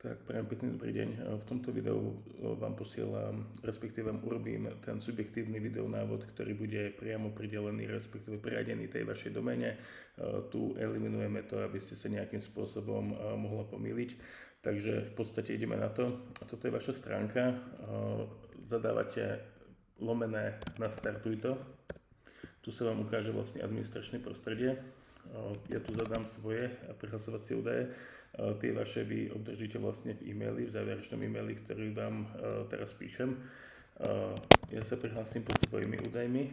Tak, prajem pekný dobrý deň. V tomto videu vám posielam, respektíve urobím ten subjektívny videonávod, ktorý bude priamo pridelený, respektíve priradený tej vašej domene. Tu eliminujeme to, aby ste sa nejakým spôsobom mohla pomýliť. Takže v podstate ideme na to. Toto je vaša stránka. Zadávate lomené nastartuj to. Tu sa vám ukáže vlastne administračné prostredie. Ja tu zadám svoje prihlasovacie údaje. Tie vaše vy obdržíte vlastne v e-maili, v záverečnom e-maili, ktorý vám teraz píšem. Ja sa prihlásim pod svojimi údajmi.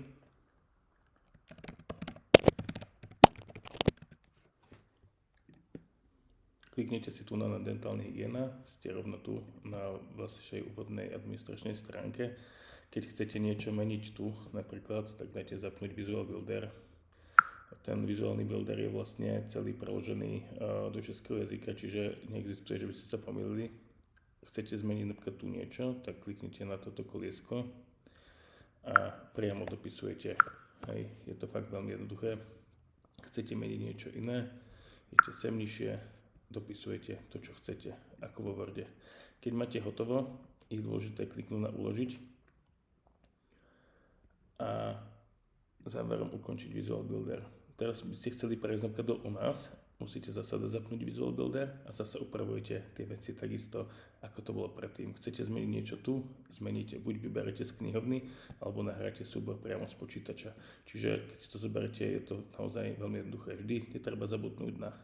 Kliknete si tu na dentálna hygiena, ste rovno tu na vašej úvodnej administračnej stránke. Keď chcete niečo meniť tu napríklad, tak dajte zapnúť Visual Builder. Ten vizuálny builder je vlastne celý preložený do českého jazyka, čiže neexistuje, že by ste sa pomýlili. Chcete zmeniť napríklad tu niečo, tak kliknite na toto koliesko a priamo dopisujete. Hej, je to fakt veľmi jednoduché. Chcete meniť niečo iné, idete sem nižšie, dopisujete to, čo chcete, ako vo Worde. Keď máte hotovo, je dôležité kliknúť na uložiť a záverom ukončiť Visual Builder. Teraz by ste chceli prejsť napríklad do u nás, musíte zasa zapnúť Visual Builder a zase upravujete tie veci takisto, ako to bolo predtým. Chcete zmeniť niečo tu, zmeníte, buď vyberete z knihovny, alebo nahráte súbor priamo z počítača. Čiže keď si to zoberete, je to naozaj veľmi jednoduché. Vždy je treba zabudnúť na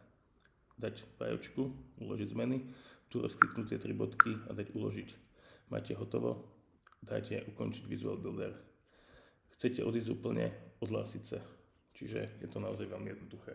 dať pájočku, uložiť zmeny, tu rozkliknúť tie 3 bodky a dať uložiť. Máte hotovo, dáte ukončiť Visual Builder. Chcete odísť úplne, odhlásiť sa. Čiže je to naozaj veľmi jednoduché.